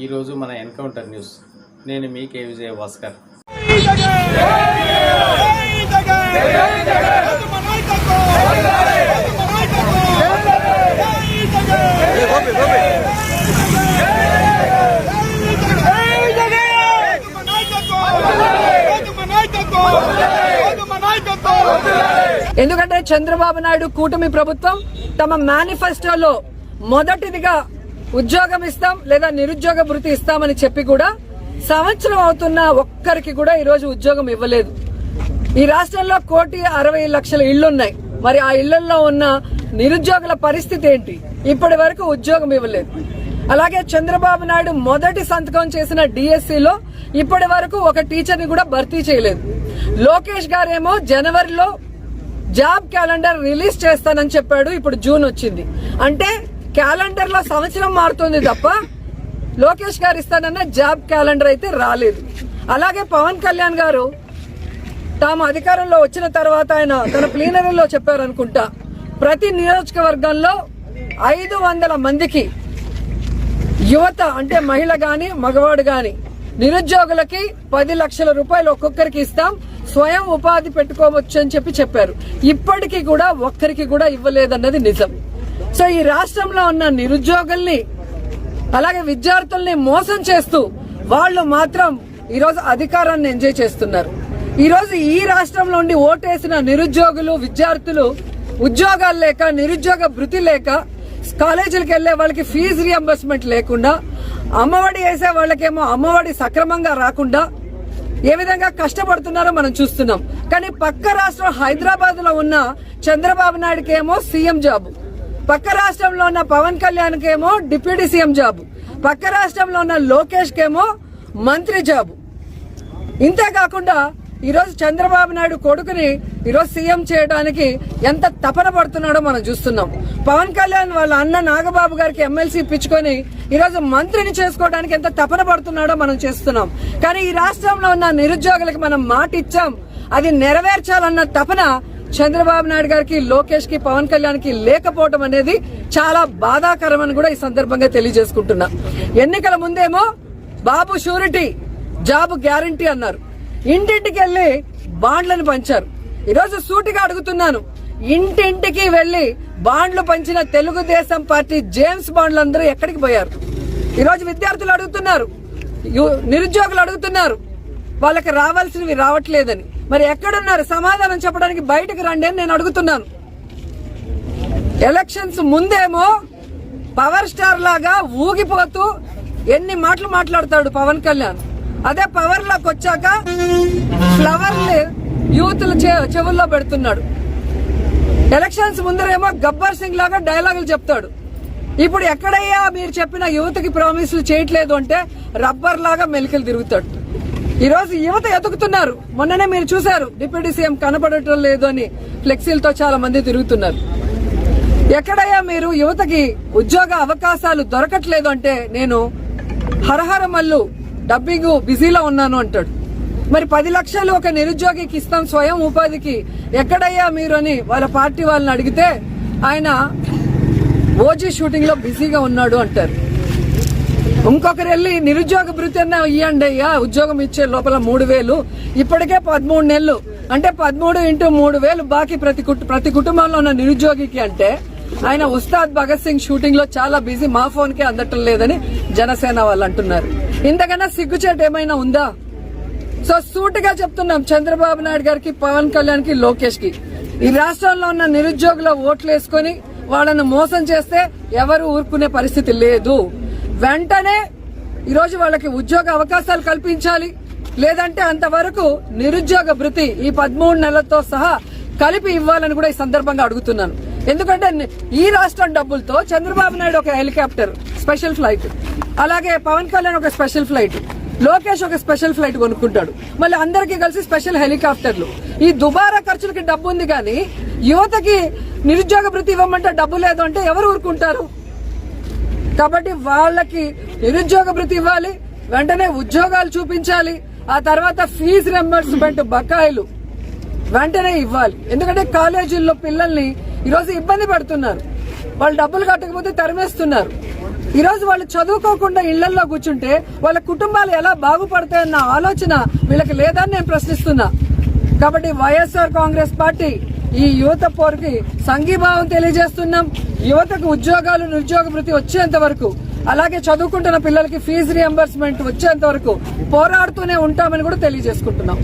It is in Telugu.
ఈరోజు మన ఎన్కౌంటర్ న్యూస్. నేను మీ కే విజయ భాస్కర్. ఎందుకంటే చంద్రబాబు నాయుడు కూటమి ప్రభుత్వం తమ మేనిఫెస్టోలో మొదటిదిగా ఉద్యోగం ఇస్తాం లేదా నిరుద్యోగ భృతి ఇస్తామని చెప్పి కూడా సంవత్సరం అవుతున్న ఒక్కరికి కూడా ఈ రోజు ఉద్యోగం ఇవ్వలేదు. ఈ రాష్ట్రంలో 1,60,00,000 ఇళ్లున్నాయి. మరి ఆ ఇళ్లలో ఉన్న నిరుద్యోగుల పరిస్థితి ఏంటి? ఇప్పటి వరకు ఉద్యోగం ఇవ్వలేదు. అలాగే చంద్రబాబు నాయుడు మొదటి సంతకం చేసిన డిఎస్సిలో ఇప్పటి వరకు ఒక టీచర్ని కూడా భర్తీ చేయలేదు. లోకేష్ గారేమో జనవరిలో జాబ్ క్యాలెండర్ రిలీజ్ చేస్తానని చెప్పాడు. ఇప్పుడు జూన్ వచ్చింది. అంటే క్యాలెండర్ లో సంవత్సరం మారుతుంది తప్ప లోకేష్ గారు ఇస్తానన్న జాబ్ క్యాలెండర్ అయితే రాలేదు. అలాగే పవన్ కళ్యాణ్ గారు తాము అధికారంలో వచ్చిన తర్వాత ఆయన తన ప్లీనరీలో చెప్పారనుకుంటా, ప్రతి నియోజకవర్గంలో 500 మందికి యువత అంటే మహిళ గాని మగవాడు గాని నిరుద్యోగులకి 10 లక్షల రూపాయలు ఒక్కొక్కరికి ఇస్తాం, స్వయం ఉపాధి పెట్టుకోవచ్చు అని చెప్పారు. ఇప్పటికీ కూడా ఒక్కరికి కూడా ఇవ్వలేదన్నది నిజం. సో ఈ రాష్ట్రంలో ఉన్న నిరుద్యోగుల్ని అలాగే విద్యార్థుల్ని మోసం చేస్తూ వాళ్ళు మాత్రం ఈరోజు అధికారాన్ని ఎంజాయ్ చేస్తున్నారు. ఈరోజు ఈ రాష్ట్రంలో ఉండి ఓటేసిన నిరుద్యోగులు విద్యార్థులు ఉద్యోగాలు లేక నిరుద్యోగ భృతి లేక కాలేజీలకు వెళ్లే వాళ్ళకి ఫీజు రియంబర్స్మెంట్ లేకుండా అమ్మఒడి వేసే వాళ్ళకేమో అమ్మఒడి సక్రమంగా రాకుండా ఏ విధంగా కష్టపడుతున్నారో మనం చూస్తున్నాం. కానీ పక్క రాష్ట్రం హైదరాబాద్ లో ఉన్న చంద్రబాబు నాయుడుకేమో సీఎం జాబు, పక్క రాష్ట్రంలో ఉన్న పవన్ కళ్యాణ్ కేమో డిప్యూటీ సీఎం జాబు, పక్క రాష్ట్రంలో ఉన్న లోకేష్ కేమో మంత్రి జాబు. ఇంతేకాకుండా ఈరోజు చంద్రబాబు నాయుడు కొడుకుని ఈరోజు సీఎం చేయడానికి ఎంత తపన పడుతున్నాడో మనం చూస్తున్నాం. పవన్ కళ్యాణ్ వాళ్ళ అన్న నాగబాబు గారికి ఎమ్మెల్సీ ఇప్పించుకొని ఈరోజు మంత్రిని చేసుకోవడానికి ఎంత తపన పడుతున్నాడో మనం చేస్తున్నాం. కానీ ఈ రాష్ట్రంలో ఉన్న నిరుద్యోగులకు మనం మాట ఇచ్చాం, అది నెరవేర్చాలన్న తపన చంద్రబాబు నాయుడు గారికి లోకేష్ కి పవన్ కళ్యాణ్ కి లేకపోవడం అనేది చాలా బాధాకరమని కూడా ఈ సందర్భంగా తెలియజేసుకుంటున్నా. ఎన్నికల ముందేమో బాబు షూరిటీ జాబ్ గ్యారంటీ అన్నారు, ఇంటింటికి వెళ్లి బాండ్లను పంచారు. ఈరోజు సూటిగా అడుగుతున్నాను, ఇంటింటికి వెళ్లి బాండ్లు పంచిన తెలుగుదేశం పార్టీ జేమ్స్ బాండ్లందరూ ఎక్కడికి పోయారు? ఈరోజు విద్యార్థులు అడుగుతున్నారు, నిరుద్యోగులు అడుగుతున్నారు, వాళ్ళకి రావాల్సినవి రావట్లేదని. మరి ఎక్కడున్నారు? సమాధానం చెప్పడానికి బయటకు రండి అని నేను అడుగుతున్నాను. ఎలక్షన్స్ ముందేమో పవర్ స్టార్ లాగా ఊగిపోతూ ఎన్ని మాటలు మాట్లాడతాడు పవన్ కళ్యాణ్. అదే పవర్ లోకి వచ్చాక ఫ్లవర్ యూత్లు చెవుల్లో పెడుతున్నాడు. ఎలక్షన్స్ ముందరేమో గబ్బర్ సింగ్ లాగా డైలాగులు చెప్తాడు. ఇప్పుడు ఎక్కడయ్యా మీరు చెప్పిన యువతకి ప్రామిసులు చేయట్లేదు అంటే రబ్బర్ లాగా మెలికలు తిరుగుతాడు. ఈ రోజు యువత ఎదుగుతున్నారు. మొన్ననే మీరు చూశారు, డిప్యూటీ సీఎం కనపడటం లేదు అని ఫ్లెక్సీలతో చాలా మంది తిరుగుతున్నారు. ఎక్కడయ్యా మీరు యువతకి ఉద్యోగ అవకాశాలు దొరకట్లేదు అంటే నేను హరహర మల్లు డబ్బింగ్ బిజీలో ఉన్నాను అంటాడు. మరి 10 లక్షలు ఒక నిరుద్యోగికి ఇస్తాం స్వయం ఉపాధికి, ఎక్కడయ్యా మీరు అని వాళ్ళ పార్టీ వాళ్ళని అడిగితే ఆయన ఓజీ షూటింగ్ లో బిజీగా ఉన్నాడు అంటారు. ఇంకొకరు వెళ్ళి నిరుద్యోగ భృతి అన్న ఇవ్వండి అయ్యా, ఉద్యోగం ఇచ్చే లోపల 3,000, ఇప్పటికే 13 నెలలు అంటే 13 × 3,000 బాకీ ప్రతి కుటుంబంలో ఉన్న నిరుద్యోగికి అంటే ఆయన ఉస్తాద్ భగత్ సింగ్ షూటింగ్ లో చాలా బిజీ, మా ఫోన్ కే అందటం లేదని జనసేన వాళ్ళు అంటున్నారు. ఇంతకన్నా సిగ్గుచేటు ఏమైనా ఉందా? సో సూటిగా చెప్తున్నాం చంద్రబాబు నాయుడు గారికి, పవన్ కళ్యాణ్ కి, లోకేష్ కి, ఈ రాష్ట్రంలో ఉన్న నిరుద్యోగుల ఓట్లు వేసుకుని వాళ్ళను మోసం చేస్తే ఎవరు ఊరుకునే పరిస్థితి లేదు. వెంటనే ఈరోజు వాళ్ళకి ఉద్యోగ అవకాశాలు కల్పించాలి. లేదంటే అంతవరకు నిరుద్యోగ భృతి ఈ 13 నెలలతో సహా కలిపి ఇవ్వాలని కూడా ఈ సందర్భంగా అడుగుతున్నాను. ఎందుకంటే ఈ రాష్ట్రం డబ్బులతో చంద్రబాబు నాయుడు ఒక హెలికాప్టర్ స్పెషల్ ఫ్లైట్, అలాగే పవన్ కళ్యాణ్ ఒక స్పెషల్ ఫ్లైట్, లోకేష్ ఒక స్పెషల్ ఫ్లైట్ కొనుక్కుంటాడు. మళ్ళీ అందరికీ కలిసి స్పెషల్ హెలికాప్టర్లు. ఈ దుబారా ఖర్చులకి డబ్బు ఉంది కానీ యువతకి నిరుద్యోగ భృతి ఇవ్వమంటే డబ్బు లేదు అంటే ఎవరు ఊరుకుంటారు? కాబట్టి వాళ్ళకి నిరుద్యోగ భృతి ఇవ్వాలి, వెంటనే ఉద్యోగాలు చూపించాలి, ఆ తర్వాత ఫీజు రియంబర్స్మెంట్ బకాయిలు వెంటనే ఇవ్వాలి. ఎందుకంటే కాలేజీల్లో పిల్లల్ని ఈరోజు ఇబ్బంది పెడుతున్నారు, వాళ్ళు డబ్బులు కట్టకపోతే తరిమేస్తున్నారు. ఈరోజు వాళ్ళు చదువుకోకుండా ఇళ్లలో కూర్చుంటే వాళ్ళ కుటుంబాలు ఎలా బాగుపడతాయన్న ఆలోచన వీళ్ళకి లేదని నేను ప్రశ్నిస్తున్నా. కాబట్టి వైఎస్ఆర్ కాంగ్రెస్ పార్టీ ఈ యువత పోరుకి సంఘీభావం తెలియజేస్తున్నాం. యువతకు ఉద్యోగాలు, నిరుద్యోగ వృత్తి వచ్చేంత వరకు, అలాగే చదువుకుంటున్న పిల్లలకి ఫీజు రియంబర్స్మెంట్ వచ్చేంత వరకు పోరాడుతూనే ఉంటామని కూడా తెలియజేసుకుంటున్నాం.